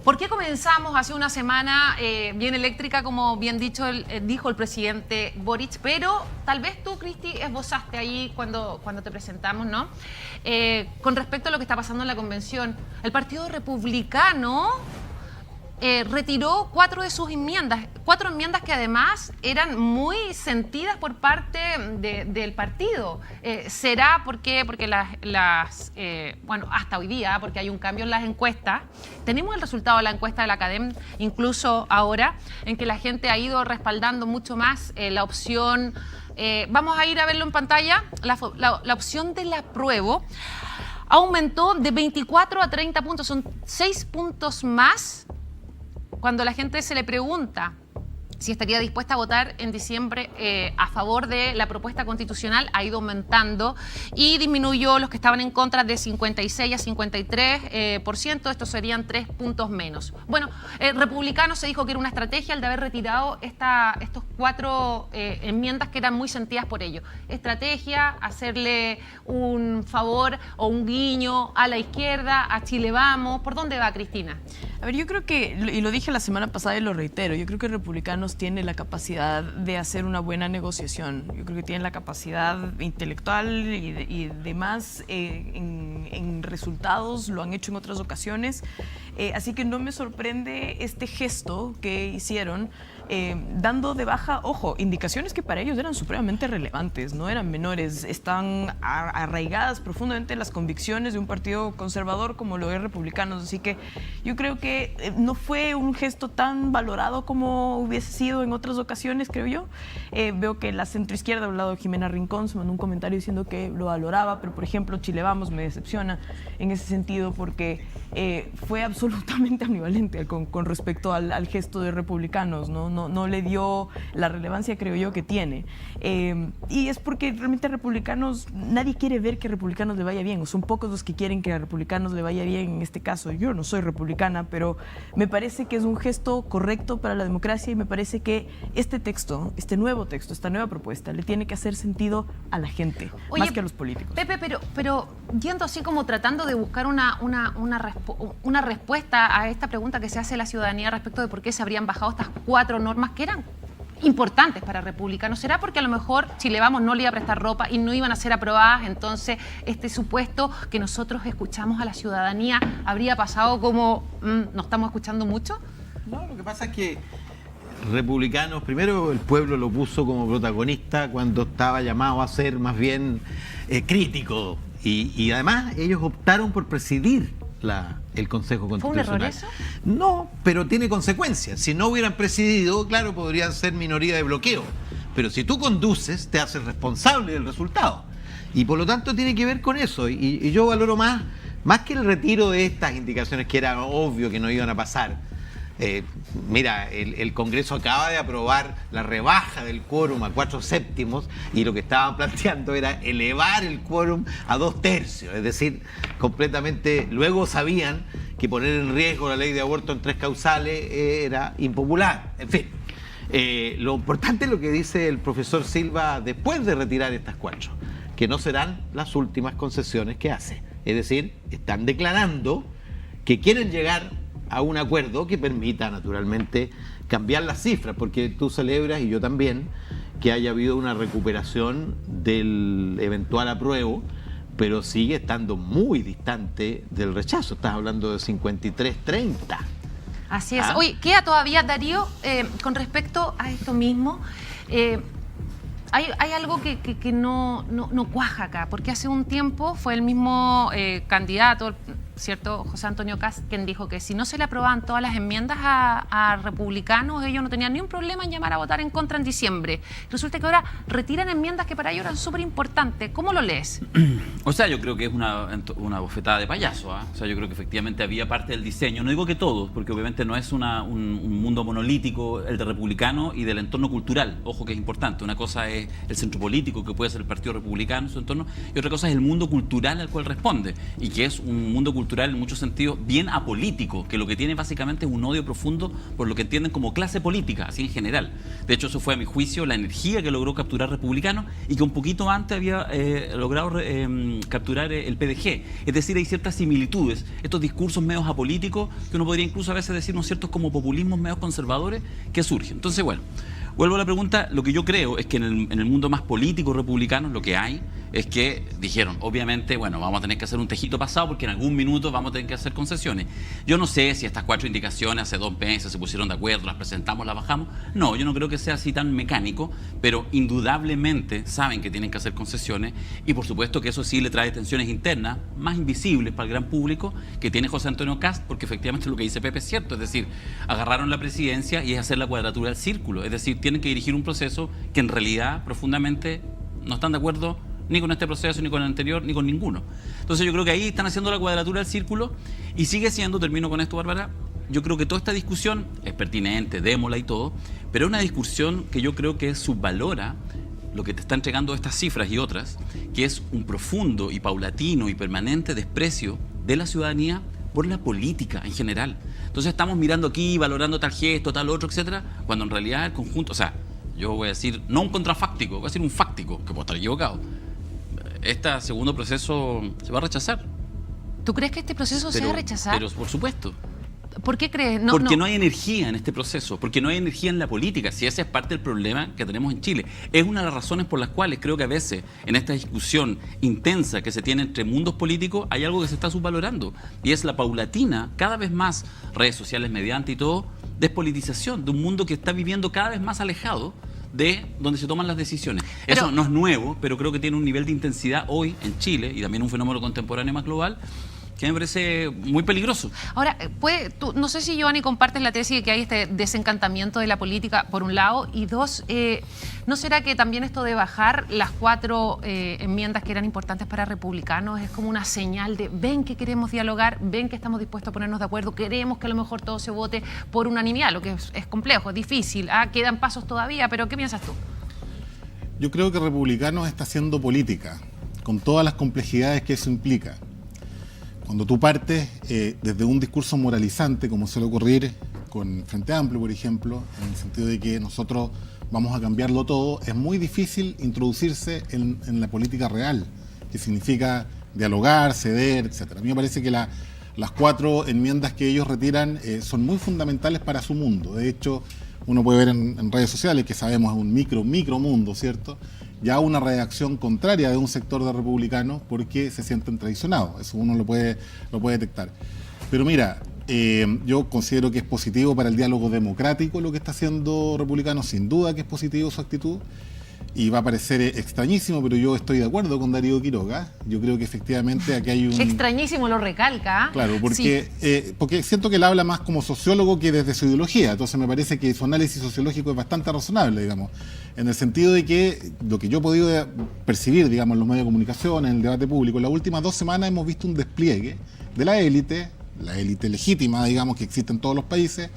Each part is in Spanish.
¿Por qué comenzamos hace una semana bien eléctrica, como bien dicho dijo el presidente Boric? Pero tal vez tú, Cristi, esbozaste ahí cuando te presentamos, ¿no? Con respecto a lo que está pasando en la convención. El Partido Republicano retiró 4 de sus enmiendas, 4 enmiendas que además eran muy sentidas por parte del partido. ¿Será porque bueno, hasta hoy día, porque hay un cambio en las encuestas, tenemos el resultado de la encuesta de la Academ, incluso ahora, en que la gente ha ido respaldando mucho más la opción, vamos a ir a verlo en pantalla, la opción del apruebo aumentó de 24 a 30 puntos, son 6 puntos más. Cuando la gente se le pregunta si estaría dispuesta a votar en diciembre a favor de la propuesta constitucional, ha ido aumentando y disminuyó los que estaban en contra de 56 a 53%. Estos serían 3 puntos menos. Bueno, Republicanos se dijo que era una estrategia el de haber retirado estos 4 enmiendas que eran muy sentidas por ello. Estrategia, hacerle un favor o un guiño a la izquierda, a Chile Vamos. ¿Por dónde va, Cristina? A ver, yo creo que, y lo dije la semana pasada y lo reitero, yo creo que Republicanos tiene la capacidad de hacer una buena negociación. Yo creo que tienen la capacidad intelectual y demás en resultados, lo han hecho en otras ocasiones. Así que no me sorprende este gesto que hicieron, dando de baja, ojo, indicaciones que para ellos eran supremamente relevantes, no eran menores, están arraigadas profundamente en las convicciones de un partido conservador como lo es Republicanos. Así que yo creo que no fue un gesto tan valorado como hubiese sido en otras ocasiones, creo yo. Veo que la centroizquierda, al lado de Jimena Rincón, se mandó un comentario diciendo que lo valoraba, pero por ejemplo Chile Vamos me decepciona en ese sentido porque fue absolutamente ambivalente con respecto al gesto de Republicanos, no le dio la relevancia, creo yo, que tiene. Y es porque realmente Republicanos, nadie quiere ver que a Republicanos le vaya bien, o son pocos los que quieren que a Republicanos le vaya bien en este caso. Yo no soy republicana, pero me parece que es un gesto correcto para la democracia y me parece que este texto, este nuevo texto, esta nueva propuesta, le tiene que hacer sentido a la gente, más que a los políticos. Pepe, pero yendo así como tratando de buscar una respuesta a esta pregunta que se hace la ciudadanía respecto de por qué se habrían bajado estas 4 normas que eran importantes para Republicanos. ¿Será porque a lo mejor Chile Vamos no le iba a prestar ropa y no iban a ser aprobadas? Entonces, este supuesto que nosotros escuchamos a la ciudadanía habría pasado como ¿no estamos escuchando mucho? No, lo que pasa es que Republicanos, primero el pueblo lo puso como protagonista cuando estaba llamado a ser más bien crítico y además ellos optaron por presidir el Consejo Constitucional. ¿Fue un error eso? No, pero tiene consecuencias. Si no hubieran presidido, claro, podrían ser minoría de bloqueo. Pero si tú conduces, te haces responsable del resultado. Y por lo tanto tiene que ver con eso. Y yo valoro más que el retiro de estas indicaciones que era obvio que no iban a pasar. Mira, el Congreso acaba de aprobar la rebaja del quórum a 4/7 y lo que estaban planteando era elevar el quórum a 2/3, es decir, completamente. Luego sabían que poner en riesgo la ley de aborto en 3 causales era impopular. En fin, lo importante es lo que dice el profesor Silva después de retirar estas 4, que no serán las últimas concesiones que hace. Es decir, están declarando que quieren llegar a un acuerdo que permita, naturalmente, cambiar las cifras, porque tú celebras, y yo también, que haya habido una recuperación del eventual apruebo, pero sigue estando muy distante del rechazo. Estás hablando de 53-30. Así es. Oye, queda todavía, Darío, con respecto a esto mismo, hay algo que no cuaja acá, porque hace un tiempo fue el mismo candidato, ¿cierto? José Antonio Kast, quien dijo que si no se le aprobaban todas las enmiendas a Republicanos, ellos no tenían ni un problema en llamar a votar en contra en diciembre. Resulta que ahora retiran enmiendas que para ellos eran súper importantes. ¿Cómo lo lees? O sea, yo creo que es una bofetada de payaso, ¿eh? O sea, yo creo que efectivamente había parte del diseño, no digo que todos, porque obviamente no es un mundo monolítico el de Republicano y del entorno cultural. Ojo que es importante. Una cosa es el centro político, que puede ser el Partido Republicano, su entorno, y otra cosa es el mundo cultural al cual responde, y que es un mundo cultural cultural en muchos sentidos bien apolítico, que lo que tiene básicamente es un odio profundo por lo que entienden como clase política, así en general. De hecho, eso fue a mi juicio la energía que logró capturar Republicanos y que un poquito antes había logrado capturar el PDG. Es decir, hay ciertas similitudes, estos discursos medios apolíticos que uno podría incluso a veces decir, ¿no ciertos como populismos medios conservadores que surgen? Entonces, bueno, vuelvo a la pregunta, lo que yo creo es que en el mundo más político republicano lo que hay es que dijeron, obviamente, bueno, vamos a tener que hacer un tejito pasado porque en algún minuto vamos a tener que hacer concesiones. Yo no sé si estas 4 indicaciones hace 2 meses se pusieron de acuerdo, las presentamos, las bajamos. No, yo no creo que sea así tan mecánico, pero indudablemente saben que tienen que hacer concesiones y por supuesto que eso sí le trae tensiones internas más invisibles para el gran público que tiene José Antonio Kast, porque efectivamente lo que dice Pepe es cierto, es decir, agarraron la presidencia y es hacer la cuadratura del círculo, es decir, tienen que dirigir un proceso que en realidad profundamente no están de acuerdo ni con este proceso, ni con el anterior, ni con ninguno. Entonces yo creo que ahí están haciendo la cuadratura del círculo y sigue siendo, termino con esto, Bárbara, yo creo que toda esta discusión es pertinente, démosla y todo, pero es una discusión que yo creo que subvalora lo que te está entregando estas cifras y otras, que es un profundo y paulatino y permanente desprecio de la ciudadanía por la política en general. Entonces estamos mirando aquí, valorando tal gesto, tal otro, etcétera, cuando en realidad el conjunto, o sea, yo voy a decir, no un contrafáctico, voy a decir un fáctico, que puedo estar equivocado. Este segundo proceso se va a rechazar. ¿Tú crees que este proceso se va a rechazar? Pero por supuesto. ¿Por qué crees? Porque no hay energía en este proceso, porque no hay energía en la política, si ese es parte del problema que tenemos en Chile. Es una de las razones por las cuales creo que a veces en esta discusión intensa que se tiene entre mundos políticos hay algo que se está subvalorando y es la paulatina, cada vez más redes sociales mediante y todo, despolitización de un mundo que está viviendo cada vez más alejado de donde se toman las decisiones. Eso no es nuevo, pero creo que tiene un nivel de intensidad hoy en Chile y también un fenómeno contemporáneo más global que me parece muy peligroso. Ahora, no sé si, Giovanni, compartes la tesis de que hay este desencantamiento de la política, por un lado, y dos, ¿no será que también esto de bajar las 4 enmiendas que eran importantes para republicanos es como una señal de ven que queremos dialogar, ven que estamos dispuestos a ponernos de acuerdo, queremos que a lo mejor todo se vote por unanimidad, lo que es complejo, es difícil, quedan pasos todavía, pero ¿qué piensas tú? Yo creo que Republicanos está haciendo política, con todas las complejidades que eso implica. Cuando tú partes desde un discurso moralizante, como suele ocurrir con Frente Amplio, por ejemplo, en el sentido de que nosotros vamos a cambiarlo todo, es muy difícil introducirse en la política real, que significa dialogar, ceder, etc. A mí me parece que las 4 enmiendas que ellos retiran son muy fundamentales para su mundo. De hecho, uno puede ver en redes sociales que sabemos es un micro mundo, ¿cierto? Ya una reacción contraria de un sector de republicanos porque se sienten traicionados. Eso uno lo puede detectar. Pero mira, yo considero que es positivo para el diálogo democrático lo que está haciendo Republicanos, sin duda que es positivo su actitud. Y va a parecer extrañísimo, pero yo estoy de acuerdo con Darío Quiroga. Yo creo que efectivamente aquí hay un... Extrañísimo, lo recalca. Claro, porque siento que él habla más como sociólogo que desde su ideología. Entonces me parece que su análisis sociológico es bastante razonable, digamos. En el sentido de que lo que yo he podido percibir, digamos, en los medios de comunicación, en el debate público, en las últimas 2 semanas hemos visto un despliegue de la élite legítima, digamos, que existe en todos los países,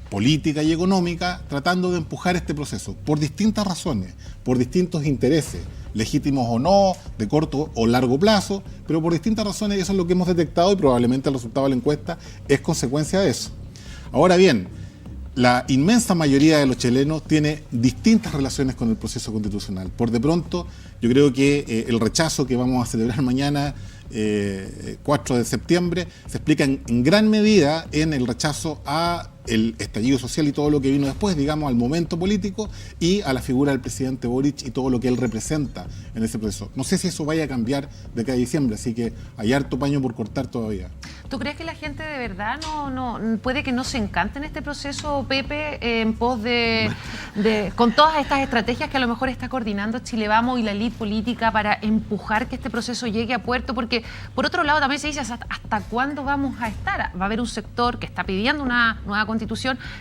política y económica, tratando de empujar este proceso por distintas razones, por distintos intereses, legítimos o no, de corto o largo plazo, pero por distintas razones, y eso es lo que hemos detectado y probablemente el resultado de la encuesta es consecuencia de eso. Ahora bien, la inmensa mayoría de los chilenos tiene distintas relaciones con el proceso constitucional. Por de pronto, yo creo que el rechazo que vamos a celebrar mañana, 4 de septiembre, se explica en gran medida en el rechazo a el estallido social y todo lo que vino después, digamos, al momento político y a la figura del presidente Boric y todo lo que él representa en ese proceso. No sé si eso vaya a cambiar de acá a diciembre, así que hay harto paño por cortar todavía. ¿Tú crees que la gente de verdad no puede que no se encante en este proceso, Pepe, en pos de con todas estas estrategias que a lo mejor está coordinando Chile Vamos y la élite política para empujar que este proceso llegue a puerto? Porque por otro lado también se dice hasta cuándo vamos a estar. Va a haber un sector que está pidiendo una nueva constitución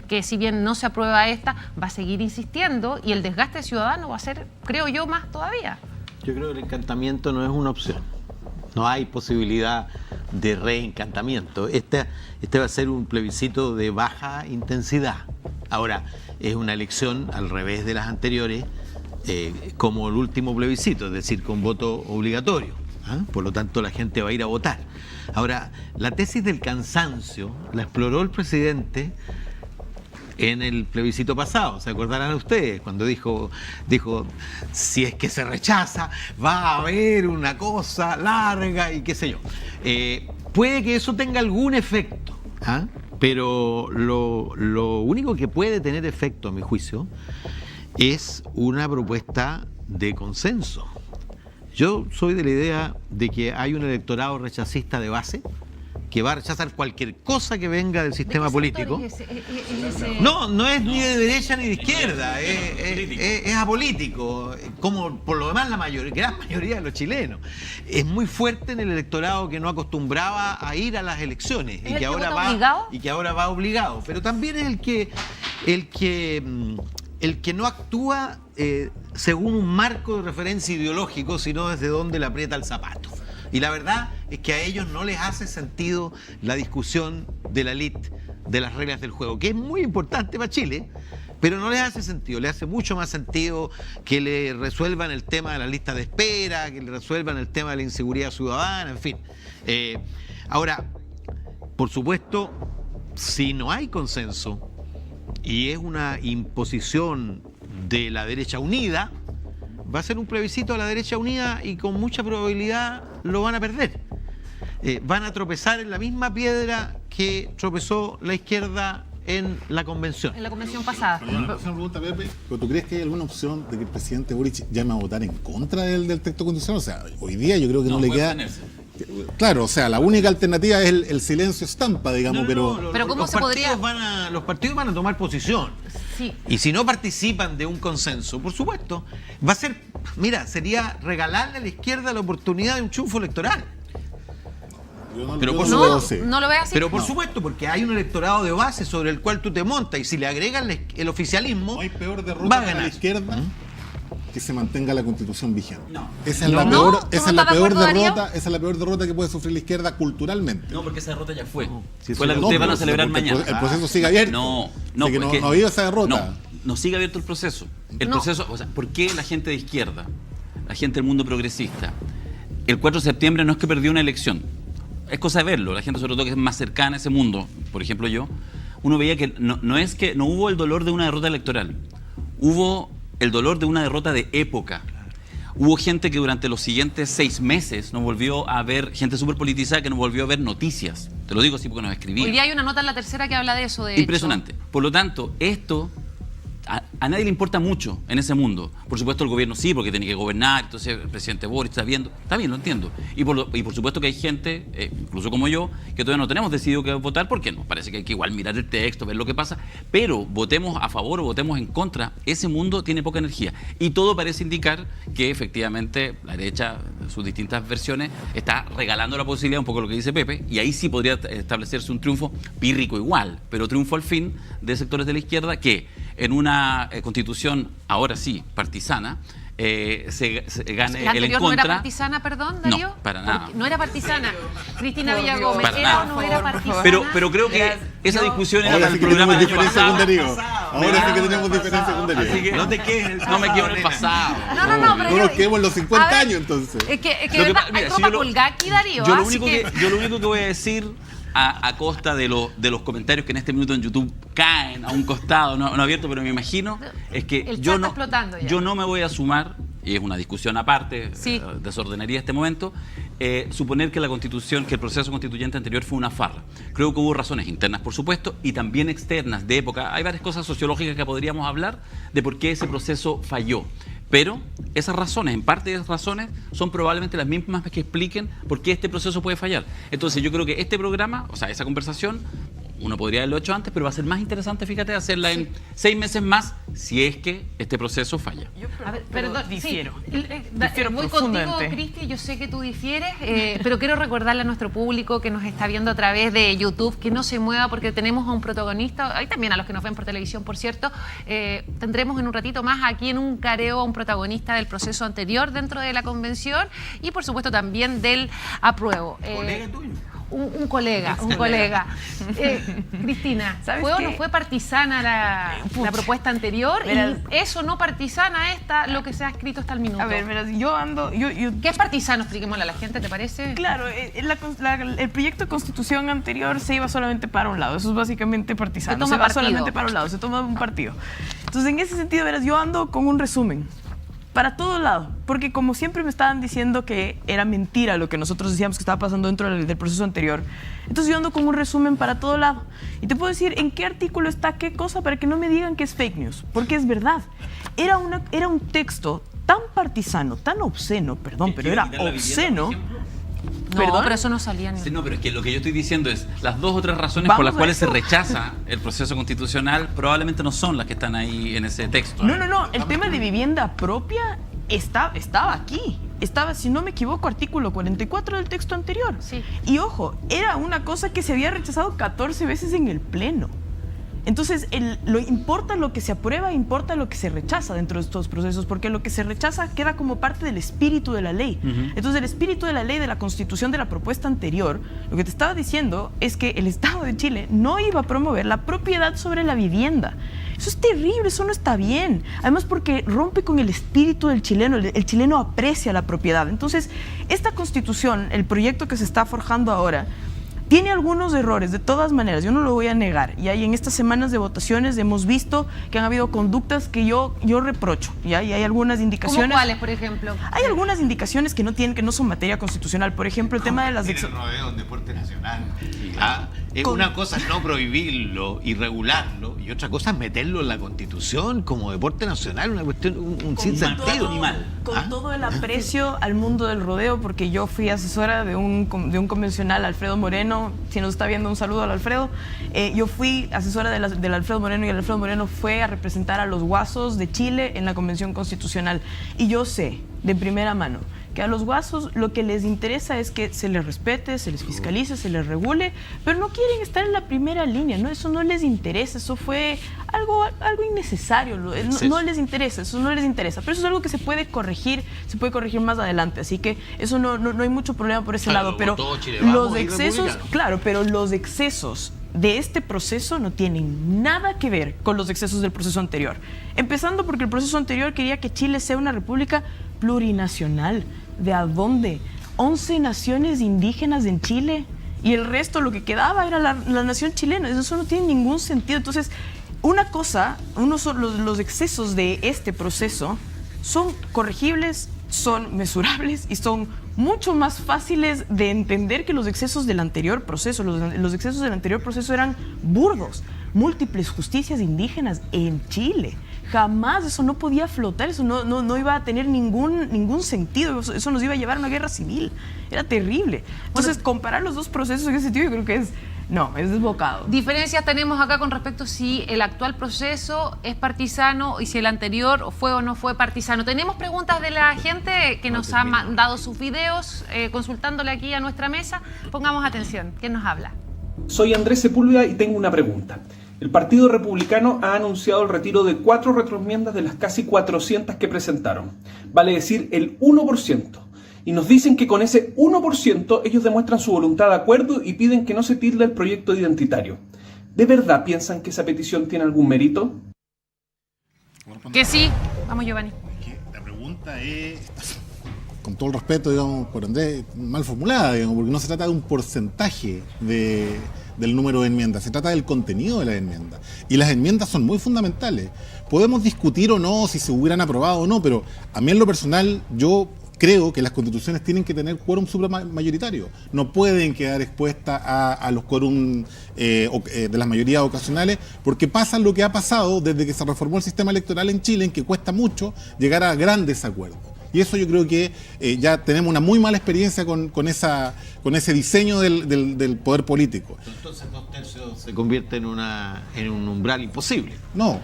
que, si bien no se aprueba esta, va a seguir insistiendo y el desgaste ciudadano va a ser, creo yo, más todavía. Yo creo que el encantamiento no es una opción. No hay posibilidad de reencantamiento. Este va a ser un plebiscito de baja intensidad. Ahora, es una elección al revés de las anteriores, como el último plebiscito, es decir, con voto obligatorio. Por lo tanto, la gente va a ir a votar. Ahora, la tesis del cansancio la exploró el presidente en el plebiscito pasado, ¿se acordarán ustedes? Cuando dijo, si es que se rechaza, va a haber una cosa larga y qué sé yo. Puede que eso tenga algún efecto, ¿ah? Pero lo único que puede tener efecto, a mi juicio, es una propuesta de consenso. Yo soy de la idea de que hay un electorado rechacista de base que va a rechazar cualquier cosa que venga del sistema político. No es ni de derecha ni de izquierda, es apolítico, como por lo demás la gran mayoría de los chilenos. Es muy fuerte en el electorado que no acostumbraba a ir a las elecciones y que ahora va obligado, pero también es el que no actúa según un marco de referencia ideológico, sino desde donde le aprieta el zapato. Y la verdad es que a ellos no les hace sentido la discusión de la elite de las reglas del juego, que es muy importante para Chile, pero no les hace sentido. Le hace mucho más sentido que le resuelvan el tema de la lista de espera, que le resuelvan el tema de la inseguridad ciudadana, en fin. Ahora, por supuesto, si no hay consenso y es una imposición de la derecha unida, va a ser un plebiscito a la derecha unida y con mucha probabilidad lo van a perder. Van a tropezar en la misma piedra que tropezó la izquierda en la convención. En la convención pasada. Una pregunta, Pepe. ¿Tú crees que hay alguna opción de que el presidente Boric llame a votar en contra del texto constitucional? O sea, hoy día yo creo que no le queda... Claro, o sea, la única alternativa es el silencio estampa, digamos, pero ¿cómo se podría...? Los partidos van a tomar posición. Sí. Y si no participan de un consenso, por supuesto, va a ser, sería regalarle a la izquierda la oportunidad de un triunfo electoral. No lo veo así. Pero por supuesto, porque hay un electorado de base sobre el cual tú te montas y si le agregas el oficialismo, no hay peor derrota va a para ganar. la izquierda que se mantenga la Constitución vigente. No. Esa es la peor derrota que puede sufrir la izquierda culturalmente. No, porque esa derrota ya fue. Sí, fue la que ustedes van a celebrar mañana. El proceso sigue abierto. No ha habido esa derrota. No sigue abierto el proceso. Proceso, o sea, ¿por qué la gente de izquierda, la gente del mundo progresista, el 4 de septiembre no es que perdió una elección? Es cosa de verlo. La gente, sobre todo, que es más cercana a ese mundo, por ejemplo yo, uno veía que no hubo el dolor de una derrota electoral. Hubo el dolor de una derrota de época. Hubo gente que durante los siguientes 6 meses no volvió a ver, gente súper politizada que no volvió a ver noticias. Te lo digo así porque nos escribían. Hoy día hay una nota en La Tercera que habla de eso, de Impresionante. hecho. Por lo tanto, esto a nadie le importa mucho en ese mundo. Por supuesto el gobierno sí, porque tiene que gobernar, entonces el presidente Boric está viendo. Está bien, lo entiendo. Y por supuesto que hay gente, incluso como yo, que todavía no tenemos decidido qué votar, porque nos parece que hay que igual mirar el texto, ver lo que pasa, pero votemos a favor o votemos en contra, ese mundo tiene poca energía. Y todo parece indicar que efectivamente la derecha, sus distintas versiones, está regalando la posibilidad, un poco lo que dice Pepe, y ahí sí podría establecerse un triunfo pírrico igual, pero triunfo al fin de sectores de la izquierda que en una constitución, ahora sí, partisana, se gane ¿La el en anterior contra. no era partisana, perdón, Darío? No, para nada. No era partisana. Cristina Villagómez, Para ¿era nada. o no era partisana? Pero creo que esa discusión era Ahora para sí el que programa tenemos del año diferencia con pasado. Darío. Ahora sí que tenemos diferencia con Darío. Así que No te quedes. no me quedo en el pasado. No, pero No nos quedemos en los 50 años, entonces. Es que Lo que verdad, mira, hay si ropa yo lo- colgada aquí, Darío. Yo lo así único que voy a decir a costa de los comentarios que en este minuto en YouTube caen a un costado, no abierto, pero me imagino, es que El yo chat no, está explotando ya. yo no me voy a sumar, y es una discusión aparte, Sí. desordenaría este momento, suponer que que el proceso constituyente anterior fue una farra. Creo que hubo razones internas, por supuesto, y también externas, de época. Hay varias cosas sociológicas que podríamos hablar de por qué ese proceso falló. Pero esas razones, en parte de esas razones, son probablemente las mismas que expliquen por qué este proceso puede fallar. Entonces yo creo que este programa, o sea, esa conversación, uno podría haberlo hecho antes, pero va a ser más interesante, fíjate, hacerla en 6 meses más si es que este proceso falla. A ver, perdón, difiero. sí, Difiero voy contigo, profundamente. Cristi, yo sé que tú difieres, pero quiero recordarle a nuestro público que nos está viendo a través de YouTube que no se mueva porque tenemos a un protagonista, y también a los que nos ven por televisión, por cierto. Tendremos en un ratito más aquí en un careo a un protagonista del proceso anterior dentro de la convención y por supuesto también del apruebo. Colega tuyo. un colega, un colega. Cristina, ¿Sabes ¿fue o qué? no fue partisana la propuesta anterior? Verás. Y eso no partisana lo que se ha escrito hasta el minuto. A ver, verás, yo ando... ¿Qué es partisano? Expliquémosle a la gente, ¿te parece? Claro, el proyecto de constitución anterior se iba solamente para un lado. Eso es básicamente partisano. Se toma va partido. solamente para un lado, se toma un partido. Entonces, en ese sentido, verás, yo ando con un resumen para todo lado. Porque como siempre me estaban diciendo que era mentira lo que nosotros decíamos que estaba pasando dentro del proceso anterior. Entonces yo ando con un resumen para todo lado. Y te puedo decir en qué artículo está qué cosa para que no me digan que es fake news. Porque es verdad. Era un texto tan partisano, tan obsceno, perdón, pero era obsceno. No, ¿Perdón? pero eso no salía ni... Sí, no, pero es que lo que yo estoy diciendo es las 2 o 3 razones Vamos por las a cuales se eso. rechaza el proceso constitucional probablemente no son las que están ahí en ese texto. No. El tema de vivienda propia estaba aquí. Estaba, si no me equivoco, artículo 44 del texto anterior. Sí. Y ojo, era una cosa que se había rechazado 14 veces en el Pleno. Entonces, importa lo que se aprueba, importa lo que se rechaza dentro de estos procesos, porque lo que se rechaza queda como parte del espíritu de la ley. Entonces, el espíritu de la ley de la Constitución de la propuesta anterior, lo que te estaba diciendo es que el Estado de Chile no iba a promover la propiedad sobre la vivienda. Eso es terrible, eso no está bien. Además, porque rompe con el espíritu del chileno, el chileno aprecia la propiedad. Entonces, esta Constitución, el proyecto que se está forjando ahora, tiene algunos errores, de todas maneras, yo no lo voy a negar. Y ahí en estas semanas de votaciones hemos visto que han habido conductas que yo reprocho. Y hay algunas indicaciones. ¿Cómo cuáles, por ejemplo? Hay algunas indicaciones que no son materia constitucional. Por ejemplo, el tema de las... Tiene rodeo en deporte nacional. Con- Una cosa es no prohibirlo y regularlo, y otra cosa es meterlo en la Constitución como deporte nacional, una cuestión, un sinsentido. Con todo el aprecio al mundo del rodeo, porque yo fui asesora de un convencional, Alfredo Moreno. Si nos está viendo, un saludo al Alfredo. Yo fui asesora del Alfredo Moreno, y el Alfredo Moreno fue a representar a los guasos de Chile en la Convención Constitucional. Y yo sé, de primera mano, que a los guasos lo que les interesa es que se les respete, se les fiscalice, se les regule, pero no quieren estar en la primera línea, ¿no? Eso no les interesa, eso fue algo innecesario, no les interesa, eso no les interesa, pero eso es algo que se puede corregir más adelante, así que eso no hay mucho problema por ese lado, pero los excesos, claro, pero los excesos de este proceso no tienen nada que ver con los excesos del proceso anterior. Empezando porque el proceso anterior quería que Chile sea una república plurinacional. ¿De a dónde? 11 naciones indígenas en Chile y el resto, lo que quedaba era la nación chilena. Eso no tiene ningún sentido. Entonces, una cosa, los excesos de este proceso son corregibles, son mesurables y son mucho más fáciles de entender que los excesos del anterior proceso. Los excesos del anterior proceso eran burdos, múltiples justicias indígenas en Chile. Jamás eso no podía flotar, eso no iba a tener ningún sentido, eso nos iba a llevar a una guerra civil. Era terrible. Entonces, comparar los dos procesos en ese sentido, yo creo que es desbocado. Diferencias tenemos acá con respecto a si el actual proceso es partisano y si el anterior fue o no fue partisano. Tenemos preguntas de la gente que nos ha mandado sus videos, consultándole aquí a nuestra mesa. Pongamos atención. ¿Quién nos habla? Soy Andrés Sepúlveda y tengo una pregunta. El Partido Republicano ha anunciado el retiro de 4 retroenmiendas de las casi 400 que presentaron. Vale decir, el 1%. Y nos dicen que con ese 1% ellos demuestran su voluntad de acuerdo y piden que no se tilde el proyecto identitario. ¿De verdad piensan que esa petición tiene algún mérito? Que sí. Vamos, Giovanni. La pregunta es, con todo el respeto, digamos, por Andrés, mal formulada, digamos, porque no se trata de un porcentaje del número de enmiendas, se trata del contenido de las enmiendas. Y las enmiendas son muy fundamentales. Podemos discutir o no si se hubieran aprobado o no, pero a mí en lo personal, yo creo que las constituciones tienen que tener quórum supramayoritario. No pueden quedar expuestas a los quórum de las mayorías ocasionales, porque pasa lo que ha pasado desde que se reformó el sistema electoral en Chile, en que cuesta mucho llegar a grandes acuerdos. Y eso yo creo que ya tenemos una muy mala experiencia con ese diseño del poder político. Entonces 2/3 se convierte en un umbral imposible. No.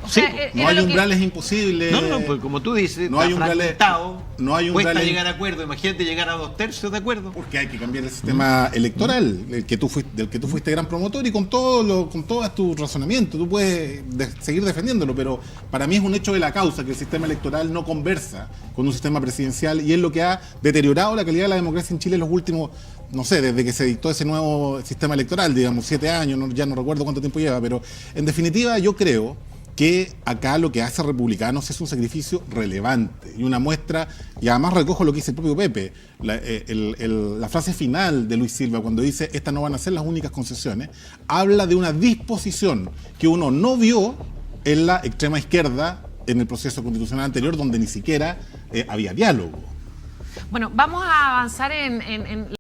O sea, No hay umbrales imposibles. No, pues como tú dices, no hay umbrales. Cuesta llegar a acuerdo. Imagínate llegar a 2/3 de acuerdo. Porque hay que cambiar el sistema electoral, del que tú fuiste gran promotor, y con todo tu razonamiento, tú puedes seguir defendiéndolo, pero para mí es un hecho de la causa que el sistema electoral no conversa con un sistema presidencial, y es lo que ha deteriorado la calidad de la democracia en Chile en los últimos no sé, desde que se dictó ese nuevo sistema electoral, digamos, 7 años, ya no recuerdo cuánto tiempo lleva, pero en definitiva yo creo que acá lo que hace Republicanos es un sacrificio relevante y una muestra, y además recojo lo que dice el propio Pepe, la frase final de Luis Silva cuando dice estas no van a ser las únicas concesiones, habla de una disposición que uno no vio en la extrema izquierda en el proceso constitucional anterior, donde ni siquiera había diálogo. Bueno, vamos a avanzar en